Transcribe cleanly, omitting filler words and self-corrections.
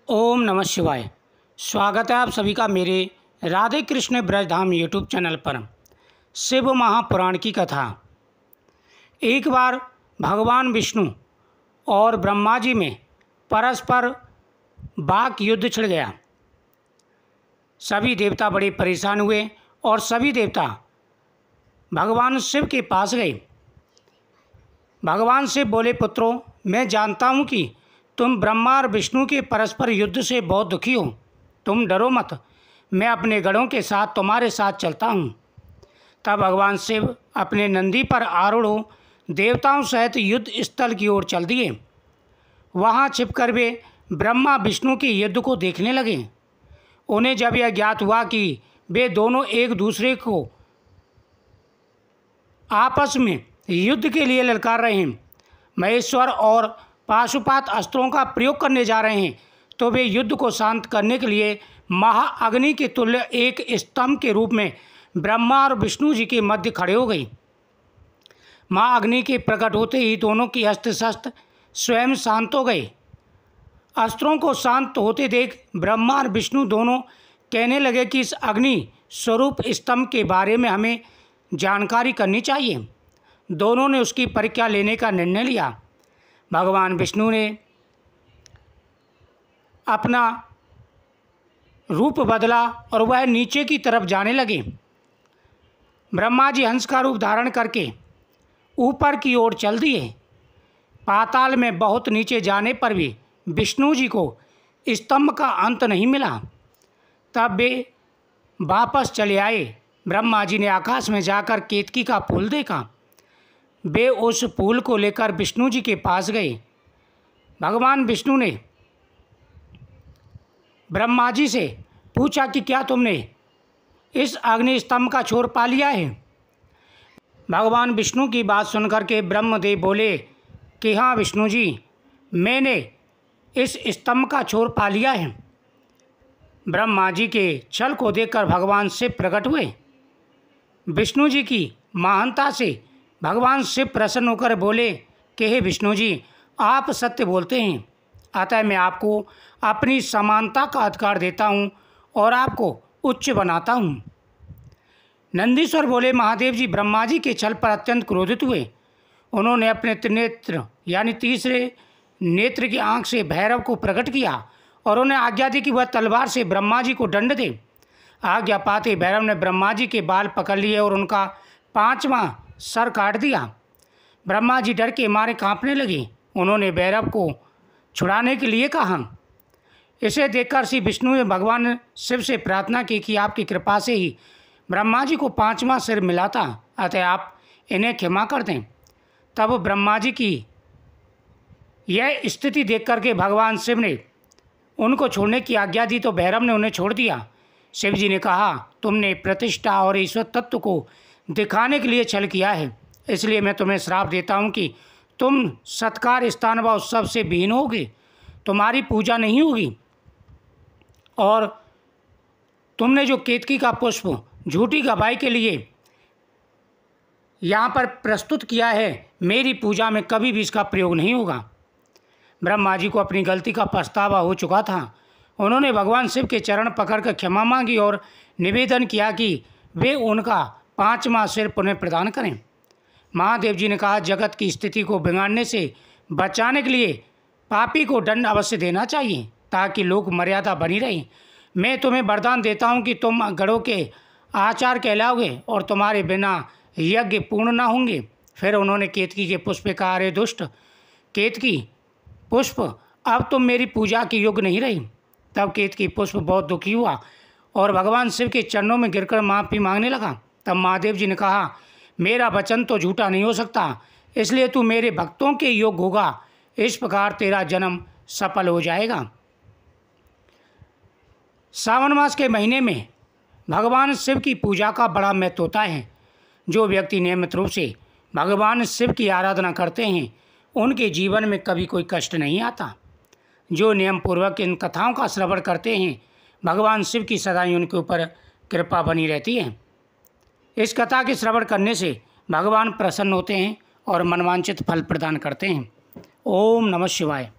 ओम नमः शिवाय। स्वागत है आप सभी का मेरे राधे कृष्ण ब्रजधाम यूट्यूब चैनल पर। शिव महापुराण की कथा। एक बार भगवान विष्णु और ब्रह्मा जी में परस्पर वाक युद्ध छिड़ गया। सभी देवता बड़े परेशान हुए और सभी देवता भगवान शिव के पास गए। भगवान शिव बोले, पुत्रों, मैं जानता हूँ कि तुम ब्रह्मा और विष्णु के परस्पर युद्ध से बहुत दुखी हो। तुम डरो मत, मैं अपने गणों के साथ तुम्हारे साथ चलता हूँ। तब भगवान शिव अपने नंदी पर आरूढ़ हो देवताओं सहित युद्ध स्थल की ओर चल दिए। वहाँ छिपकर वे ब्रह्मा विष्णु के युद्ध को देखने लगे। उन्हें जब यह ज्ञात हुआ कि वे दोनों एक दूसरे को आपस में युद्ध के लिए ललकार रहे हैं, महेश्वर और पाशुपात अस्त्रों का प्रयोग करने जा रहे हैं, तो वे युद्ध को शांत करने के लिए महाअग्नि के तुल्य एक स्तंभ के रूप में ब्रह्मा और विष्णु जी के मध्य खड़े हो गई। महाअग्नि के प्रकट होते ही दोनों की अस्त्र शस्त्र स्वयं शांत हो गए। अस्त्रों को शांत होते देख ब्रह्मा और विष्णु दोनों कहने लगे कि इस अग्नि स्वरूप स्तंभ के बारे में हमें जानकारी करनी चाहिए। दोनों ने उसकी परीक्षा लेने का निर्णय लिया। भगवान विष्णु ने अपना रूप बदला और वह नीचे की तरफ जाने लगे। ब्रह्मा जी हंस का रूप धारण करके ऊपर की ओर चल दिए। पाताल में बहुत नीचे जाने पर भी विष्णु जी को स्तंभ का अंत नहीं मिला। तब वे वापस चले आए। ब्रह्मा जी ने आकाश में जाकर केतकी का फूल देखा। वे उस फूल को लेकर विष्णु जी के पास गए। भगवान विष्णु ने ब्रह्मा जी से पूछा कि क्या तुमने इस अग्नि स्तंभ का छोर पा लिया है। भगवान विष्णु की बात सुनकर के ब्रह्मदेव बोले कि हाँ विष्णु जी, मैंने इस स्तंभ का छोर पा लिया है। ब्रह्मा जी के छल को देखकर भगवान शिव प्रकट हुए। विष्णु जी की महानता से भगवान शिव प्रसन्न होकर बोले कि हे विष्णु जी, आप सत्य बोलते हैं, अतः मैं आपको अपनी समानता का अधिकार देता हूँ और आपको उच्च बनाता हूँ। नंदीश्वर बोले, महादेव जी ब्रह्मा जी के छल पर अत्यंत क्रोधित हुए। उन्होंने अपने त्रिनेत्र यानी तीसरे नेत्र की आँख से भैरव को प्रकट किया और उन्हें आज्ञा दी कि वह तलवार से ब्रह्मा जी को दंड दे। आज्ञा पाते भैरव ने ब्रह्मा जी के बाल पकड़ लिए और उनका 5वां सर काट दिया। ब्रह्मा जी डर के मारे कांपने लगे। उन्होंने भैरव को छुड़ाने के लिए कहा। इसे देखकर श्री विष्णु ने भगवान शिव से प्रार्थना की कि आपकी कृपा से ही ब्रह्मा जी को 5वां सिर मिला था, अतः आप इन्हें क्षमा कर दें। तब ब्रह्मा जी की यह स्थिति देख करके भगवान शिव ने उनको छोड़ने की आज्ञा दी, तो भैरव ने उन्हें छोड़ दिया। शिव जी ने कहा, तुमने प्रतिष्ठा और ईश्वर तत्व को दिखाने के लिए छल किया है, इसलिए मैं तुम्हें श्राप देता हूँ कि तुम सत्कार स्थान व उत्सव से विहीन होगे, तुम्हारी पूजा नहीं होगी। और तुमने जो केतकी का पुष्प झूठी गवाही के लिए यहाँ पर प्रस्तुत किया है, मेरी पूजा में कभी भी इसका प्रयोग नहीं होगा। ब्रह्मा जी को अपनी गलती का पछतावा हो चुका था। उन्होंने भगवान शिव के चरण पकड़कर क्षमा मांगी और निवेदन किया कि वे उनका 5वां सिर पुनः प्रदान करें। महादेव जी ने कहा, जगत की स्थिति को बिगाड़ने से बचाने के लिए पापी को दंड अवश्य देना चाहिए ताकि लोक मर्यादा बनी रहे। मैं तुम्हें वरदान देता हूँ कि तुम गणों के आचार कहलाओगे और तुम्हारे बिना यज्ञ पूर्ण न होंगे। फिर उन्होंने केतकी के पुष्प कहा, अरे दुष्ट केतकी पुष्प, अब तुम मेरी पूजा के योग्य नहीं रही। तब केतकी पुष्प बहुत दुखी हुआ और भगवान शिव के चरणों में गिरकर माफ़ी मांगने लगा। तब महादेव जी ने कहा, मेरा वचन तो झूठा नहीं हो सकता, इसलिए तू मेरे भक्तों के योग्य होगा। इस प्रकार तेरा जन्म सफल हो जाएगा। सावन मास के महीने में भगवान शिव की पूजा का बड़ा महत्व होता है। जो व्यक्ति नियमित रूप से भगवान शिव की आराधना करते हैं, उनके जीवन में कभी कोई कष्ट नहीं आता। जो नियम पूर्वक इन कथाओं का श्रवण करते हैं, भगवान शिव की सदाई उनके ऊपर कृपा बनी रहती है। इस कथा के श्रवण करने से भगवान प्रसन्न होते हैं और मनवांछित फल प्रदान करते हैं। ओम नमः शिवाय।